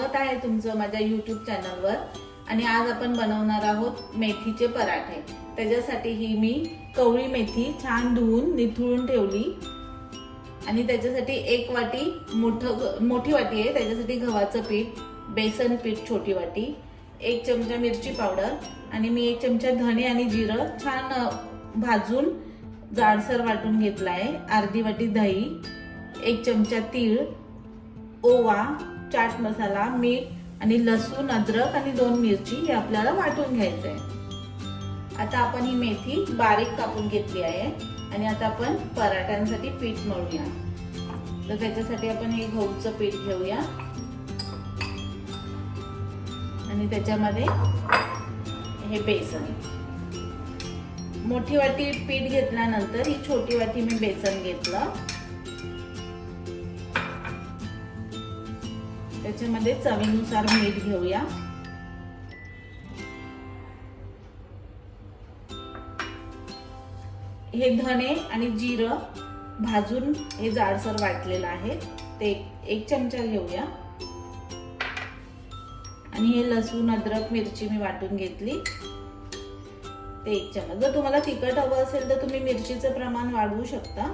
स्वागत आहे तुमचं माझ्या YouTube चॅनलवर। आणि आज आपण बनवणार आहोत मेथीचे पराठे। त्याच्यासाठी ही मी कवळी मेथी छान धुवून निथळून ठेवली आणि त्याच्यासाठी एक वाटी मोठी वाटी आहे, त्याच्यासाठी गव्हाचं पीठ, बेसन पीठ छोटी वाटी, 1 चमचा मिरची पावडर आणि मी 1 चमचा धणे आणि जिरं छान भाजून जाडसर वाटून घेतला आहे, अर्धी वाटी दही, 1 चमचा तीळ, ओवा, चाट मसाला, मीठ आणि लसूण, अद्रक आणि 2 मिरची हे आपल्याला वाटून घ्यायचं आहे। आता आपण ही मेथी बारीक कापून घेतली आहे आणि आता आपण पराठ्यांसाठी पीठ मळूया। तर त्याच्यासाठी आपण हे गहूचं पीठ घेऊया आणि त्याच्यामध्ये हे बेसन, मोठी वाटी पीठ घेतल्यानंतर ही छोटी वाटी मी बेसन घेतलं, त्याच्यामध्ये चवीनुसार मीठ घेऊया, हे धणे आणि जिरं भाजून हे जाडसर वाटलेलं आहे ते 1 चमचा घेऊया आणि हे लसूण, अद्रक, मिरची मी वाटून घेतली ते 1 चमचा। जर तुम्हाला तिखट हवं असेल तर तुम्ही मिरचीचं प्रमाण वाढवू शकता।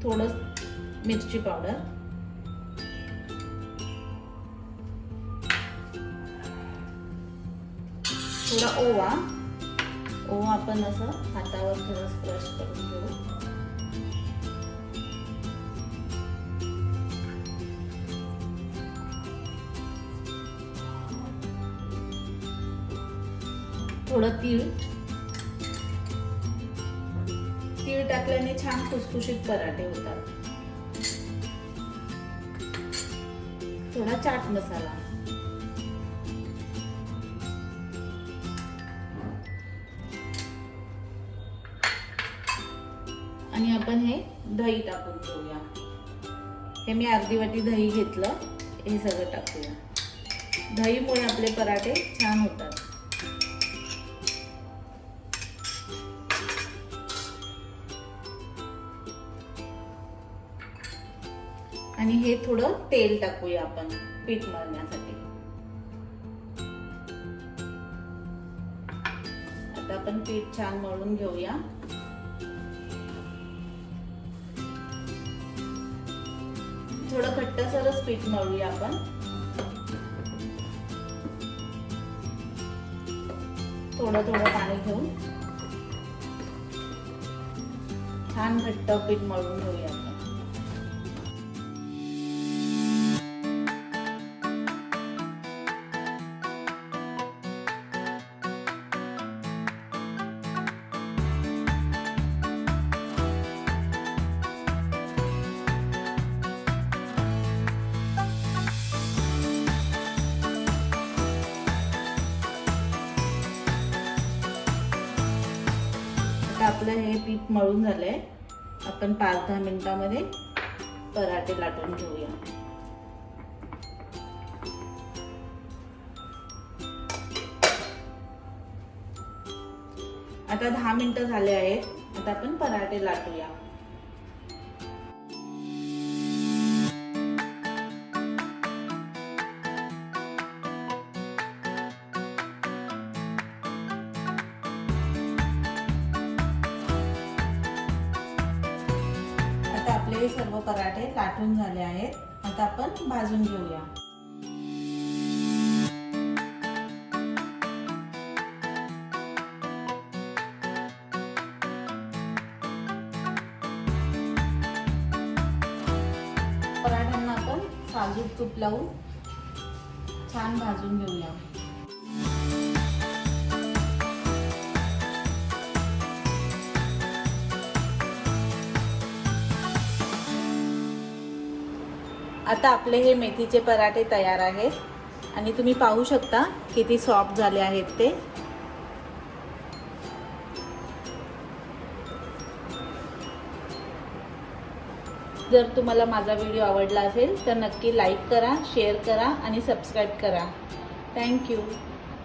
थोडं मिरची पावडर, थोडा ओवा आपण असं हातावर थोडं स्क्रश करून घेऊ, थोडं तीळ टाकल्याने छान खुसखुशीत पराठे होतात, थोडा चाट मसाला आणि आपण हे दही टाकून घेऊया। हे मी अर्धी वाटी दही घेतलं, हे सगळं टाकूया। दहीमुळे आपले पराठे छान होतात। आणि हे थोडं तेल टाकूया आपण पीठ मळण्यासाठी। आता आपण पीठ छान मळून घेऊया। थोडं घट्टसरच पीठ मळूया आपण। थोडं पाणी घेऊन छान घट्ट पीठ मळून घेऊया आपण। आपलं हे पीठ मळून झालंय, आपण 5-10 मिनिटांमध्ये पराठे लाटून घेऊया। आता 10 मिनिटं झाले आहेत, आता आपण पराठे लाटूया। आपले सर्व पराठे लाटून झाले आहेत, आता आपण भाजून घेऊया। पराठ्यांना आपण साजूक तूप लावून छान भाजून घेऊया। आता आपले हे मेथीचे पराठे तयार आहेत आणि तुम्ही पाहू शकता किती सॉफ्ट झाले आहेत ते। जर तुम्हाला माझा व्हिडिओ आवडला असेल तर नक्की लाईक करा, शेअर करा आणि सबस्क्राईब करा। Thank you.